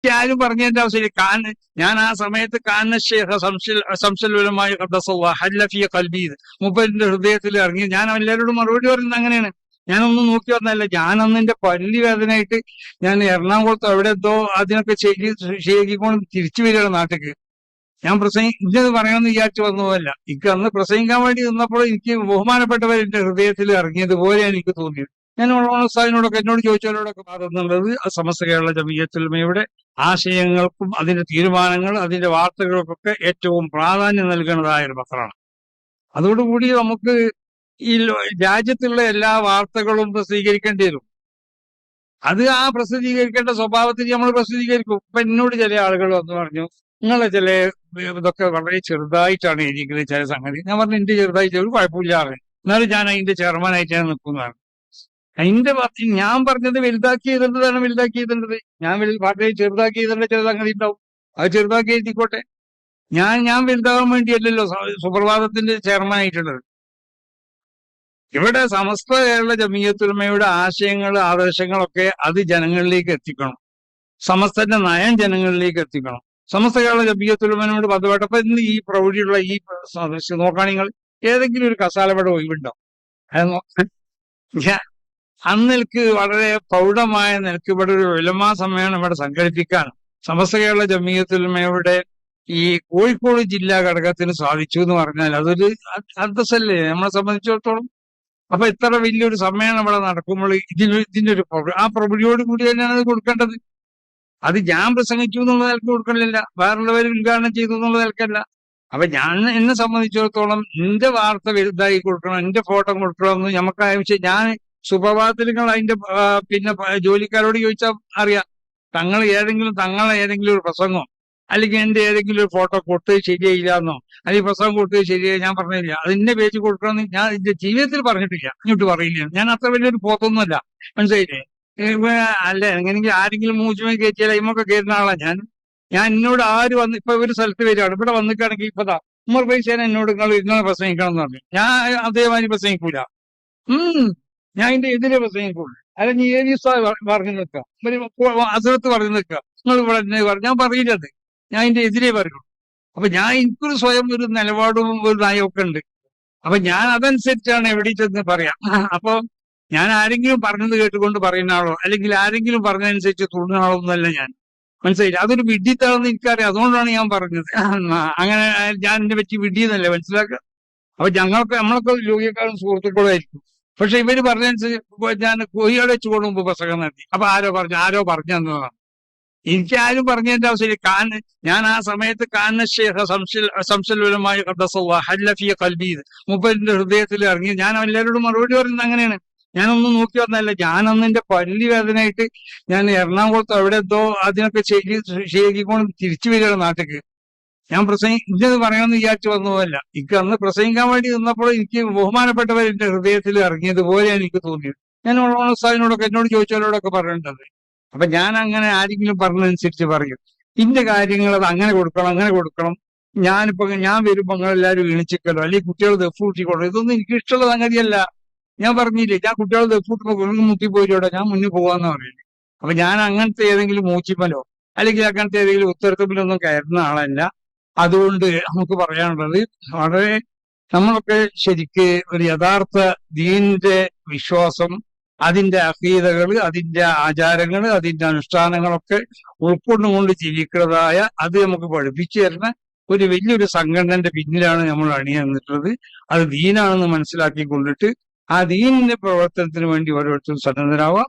ആരും പറഞ്ഞതിന്റെ ആവശ്യമില്ല. ഞാൻ ആ സമയത്ത് കാന ശേഖ സംശലുലമായ ഹല്ലഫിയ കൽബി മൂപ്പരിന്റെ ഹൃദയത്തിൽ ഇറങ്ങി. ഞാൻ എല്ലാവരോടും മറുപടി പറയുന്നത് അങ്ങനെയാണ്. ഞാനൊന്നും നോക്കി വന്നല്ല. ഞാൻ അന്ന് എന്റെ പല്ല് വേദനയായിട്ട് ഞാൻ എറണാകുളത്ത് എവിടെ എന്തോ അതിനൊക്കെ ശരിയാക്കിക്കൊണ്ട് തിരിച്ചു വരികയാണ് നാട്ടിലേക്ക്. ഞാൻ ഇന്നത് പറയണമെന്ന് വിചാരിച്ചു വന്നതല്ല. എനിക്ക് അന്ന് പ്രസംഗിക്കാൻ വേണ്ടി നിന്നപ്പോൾ എനിക്ക് ബഹുമാനപ്പെട്ടവർ എന്റെ ഹൃദയത്തിൽ ഇറങ്ങിയതുപോലെയാണ് എനിക്ക് തോന്നിയത്. ഞാൻ ഉസ്താദിനോടൊക്കെ എന്നോട് ചോദിച്ചവരോടൊക്കെ പറയുന്നുള്ളത് സമസ്ത കേരള ജമിയത്തുൽ ഉലമയുടെ ആശയങ്ങൾക്കും അതിന്റെ തീരുമാനങ്ങൾ അതിന്റെ വാർത്തകൾക്കൊക്കെ ഏറ്റവും പ്രാധാന്യം നൽകുന്നതായ ഒരു പത്രമാണ്. അതോടുകൂടി നമുക്ക് ഈ രാജ്യത്തുള്ള എല്ലാ വാർത്തകളും പ്രസിദ്ധീകരിക്കേണ്ടി വരും. അത് ആ പ്രസിദ്ധീകരിക്കേണ്ട സ്വഭാവത്തിൽ നമ്മൾ പ്രസിദ്ധീകരിക്കും. ഇപ്പൊ എന്നോട് ചില ആളുകൾ വന്ന് പറഞ്ഞു, നിങ്ങളെ ചില ഇതൊക്കെ വളരെ ചെറുതായിട്ടാണ് എഴുതിയിരിക്കുന്നത് ചില സംഗതി. ഞാൻ പറഞ്ഞു എന്റെ ചെറുതായിട്ട് ഒരു കുഴപ്പമില്ലാതെ, എന്നാലും ഞാൻ അതിന്റെ ചെയർമാനായിട്ടാണ് നിൽക്കുന്നതാണ്. അതിന്റെ ഞാൻ പറഞ്ഞത് വലുതാക്കി എഴുതേണ്ടതാണ് വലുതാക്കി എഴുതേണ്ടത്. ഞാൻ പാർട്ടിയെ ചെറുതാക്കി എഴുതേണ്ട ചില സംഗതി ഉണ്ടാവും, അത് ചെറുതാക്കി എഴുതിക്കോട്ടെ. ഞാൻ വലുതാകാൻ വേണ്ടിയല്ലല്ലോ സുപ്രഭാതത്തിന്റെ ചെയർമാനായിട്ടുള്ളത്. ഇവിടെ സമസ്ത കേരള ജമിയത്തുൽ ഉലമയുടെ ആശയങ്ങൾ ആദർശങ്ങളൊക്കെ അത് ജനങ്ങളിലേക്ക് എത്തിക്കണം. സമസ്തന്റെ നയം ജനങ്ങളിലേക്ക് എത്തിക്കണം. സമസ്ത കേരള ജമിയത്തുൽ ഉലമയോട് ബന്ധപ്പെട്ട അപ്പൊ ഇന്ന് ഈ പ്രൗഢിയുള്ള ഈ നോക്കുകയാണെങ്കിൽ ഏതെങ്കിലും ഒരു കസാലയുടെ ഒഴിവുണ്ടോ? അന്നെനിക്ക് വളരെ പ്രൗഢമായ നിലക്ക് ഇവിടെ ഒരു ഉലമാ സമ്മേളനം ഇവിടെ സംഘടിപ്പിക്കാൻ സമസ്ത കേരള ജമിയത്തുൽ ഉലമയുടെ ഈ കോഴിക്കോട് ജില്ലാ ഘടകത്തിന് സാധിച്ചു എന്ന് പറഞ്ഞാൽ അതൊരു അന്തസ്സല്ലേ നമ്മളെ സംബന്ധിച്ചിടത്തോളം. അപ്പൊ ഇത്ര വലിയൊരു സമ്മേളനം ഇവിടെ നടക്കുമ്പോൾ ഇതിന്റെ ഒരു ആ പ്രൗഢിയോട് കൂടി തന്നെയാണ് അത് കൊടുക്കേണ്ടത്. അത് ഞാൻ പ്രസംഗിച്ചു എന്നുള്ള നിലക്ക് കൊടുക്കണില്ല, വേറുള്ളവർ ഉദ്ഘാടനം ചെയ്തു എന്നുള്ള നിലക്കല്ല. അപ്പൊ എന്നെ സംബന്ധിച്ചിടത്തോളം എന്റെ വാർത്ത വലുതായി കൊടുക്കണം, എന്റെ ഫോട്ടോ കൊടുക്കണം എന്ന് നമുക്ക് ആവശ്യം. ഞാൻ സുപ്രഭാതത്തിൽ നിങ്ങൾ അതിന്റെ പിന്നെ ജോലിക്കാരോട് ചോദിച്ചാൽ അറിയാം. തങ്ങളെ ഏതെങ്കിലും ഒരു പ്രസംഗം അല്ലെങ്കിൽ എന്റെ ഏതെങ്കിലും ഒരു ഫോട്ടോ കൊടുത്തത് ശരിയായില്ല എന്നോ അല്ലെങ്കിൽ പ്രസംഗം കൊടുത്തത് ശരിയായി ഞാൻ പറഞ്ഞില്ല, അതിന്റെ പേജ് കൊടുക്കണമെന്ന് ഞാൻ എന്റെ ജീവിതത്തിൽ പറഞ്ഞിട്ടില്ല, ഇങ്ങോട്ട് പറയില്ല. ഞാൻ അത്ര വലിയൊരു പോത്തൊന്നുമല്ല, മനസ്സിലായില്ലേ? അല്ല എങ്ങനെയെങ്കിലും ആരെങ്കിലും മൂച്ചുമായി കയറ്റിയാൽ ഇമ്മൊക്കെ കയറുന്ന ആളാണ് ഞാൻ എന്നോട് ആര് വന്ന് ഇപ്പൊ ഒരു സ്ഥലത്ത് വരികയാണ്, ഇവിടെ വന്നിക്കാണെങ്കിൽ ഇപ്പതാ ഉമ്മർ പൈസേനെ എന്നോട് ഇങ്ങനെ പ്രസംഗിക്കണം എന്ന് പറഞ്ഞു. ഞാൻ അതേമാതിരി പ്രസംഗിക്കൂല. ഞാൻ ഇതിന്റെ എതിരെ പ്രസംഗിക്കുള്ളൂ. അല്ല നീ ഏത് പറഞ്ഞു നിൽക്കാം, അസുരത്ത് പറഞ്ഞു നിൽക്കാം, നിങ്ങൾ ഇവിടെ ഞാൻ പറയില്ലത്, ഞാൻ ഇതിന്റെ എതിരെ പറയുള്ളൂ. അപ്പൊ എനിക്കൊരു സ്വയം ഒരു നിലപാടും ഒരു നയമൊക്കെ ഉണ്ട്. അപ്പൊ ഞാൻ അതനുസരിച്ചാണ് എവിടെ ചെന്ന് പറയാം. അപ്പൊ ഞാൻ ആരെങ്കിലും പറഞ്ഞത് കേട്ടുകൊണ്ട് പറയുന്ന ആളോ അല്ലെങ്കിൽ ആരെങ്കിലും പറഞ്ഞതനുസരിച്ച് തുള്ളുന്ന ആളോ ഒന്നല്ല ഞാൻ, മനസ്സിലായില്ല. അതൊരു വിഡ്ഢിത്താണെന്ന് എനിക്കറിയാം, അതുകൊണ്ടാണ് ഞാൻ പറഞ്ഞത്. അങ്ങനെ ഞാൻ എന്നെ പറ്റി വിഡ്ഢിയെന്നല്ലേ മനസ്സിലാക്കുക. അപ്പൊ നമ്മളൊക്കെ രോഗിയെക്കാളും സുഹൃത്തുക്കളായിരിക്കും. പക്ഷെ ഇവര് പറഞ്ഞതനുസരിച്ച് ഞാൻ കൊയ്യാടെ വെച്ച് കൊണ്ടുമുമ്പ് പ്രസംഗം നടത്തി. അപ്പൊ ആരോ പറഞ്ഞു തന്നതാണ്. എനിക്ക് ആരും പറഞ്ഞതിന്റെ ആവശ്യമില്ല. ഞാൻ ആ സമയത്ത് കാന ശേഖ സംശലുലമായ ഹല്ലഫിയ കൽബി മൂപ്പരിന്റെ ഹൃദയത്തിൽ ഇറങ്ങി. ഞാൻ എല്ലാവരോടും മറുപടി പറയുന്നത് അങ്ങനെയാണ്. ഞാനൊന്നും നോക്കി വന്നല്ല. ഞാൻ അന്ന് എന്റെ പല്ല് വേദനയായിട്ട് ഞാൻ എറണാകുളത്ത് എവിടെ എന്തോ അതിനൊക്കെ ശരിയാക്കിക്കൊണ്ട് തിരിച്ചു വരികയാണ് നാട്ടിലേക്ക്. ഞാൻ ഇന്നത് പറയണമെന്ന് വിചാരിച്ചു വന്നതല്ല. എനിക്ക് അന്ന് പ്രസംഗിക്കാൻ വേണ്ടി നിന്നപ്പോൾ എനിക്ക് ബഹുമാനപ്പെട്ടവർ എന്റെ ഹൃദയത്തിൽ ഇറങ്ങിയതുപോലെയാണ് എനിക്ക് തോന്നിയത്. ഞാൻ ഉസ്താദിനോടൊക്കെ എന്നോട് ചോദിച്ചവരോടൊക്കെ പറയേണ്ടത്. അപ്പൊ ഞാൻ അങ്ങനെ ആരെങ്കിലും പറഞ്ഞതനുസരിച്ച് പറയും. ഇന്റെ കാര്യങ്ങൾ അത് അങ്ങനെ കൊടുക്കണം. ഞാൻ വരുമ്പോ നിങ്ങളെല്ലാവരും വീണിച്ചിക്കല്ലോ അല്ലെങ്കിൽ കുട്ടികൾ ദഫൂട്ടിക്കൊള്ളു, ഇതൊന്നും എനിക്ക് ഇഷ്ടമുള്ള സംഗതിയല്ല. ഞാൻ പറഞ്ഞില്ലേ, ഞാൻ കുട്ടികൾ ദഫൂട്ടുമ്പോ മുത്തി പോയിട്ടോടെ ഞാൻ മുന്നിൽ പോവാന്ന് പറയുന്നത്. അപ്പൊ ഞാൻ അങ്ങനത്തെ ഏതെങ്കിലും മൂച്ചിപ്പലോ അല്ലെങ്കിൽ അങ്ങനത്തെ ഏതെങ്കിലും ഉത്തരത്തിലൊന്നും കയറുന്ന ആളല്ല. അതുകൊണ്ട് നമുക്ക് പറയാനുള്ളത് വളരെ നമ്മളൊക്കെ ശരിക്ക് ഒരു യഥാർത്ഥ ദീനിന്റെ വിശ്വാസം, അതിന്റെ അഖീദകൾ, അതിന്റെ ആചാരങ്ങൾ, അതിന്റെ അനുഷ്ഠാനങ്ങളൊക്കെ ഉൾക്കൊണ്ടുകൊണ്ട് ജീവിക്കുന്നതായ അത് നമുക്ക് പഠിപ്പിച്ചു തരുന്ന ഒരു വലിയൊരു സംഘടനന്റെ പിന്നിലാണ് നമ്മൾ അണിനിന്നിട്ടുള്ളത്. അത് ദീനാണെന്ന് മനസ്സിലാക്കിക്കൊണ്ടിട്ട് ആ ദീനിന്റെ പ്രവർത്തനത്തിന് വേണ്ടി ഓരോരുത്തരും സന്നദ്ധരാവാം.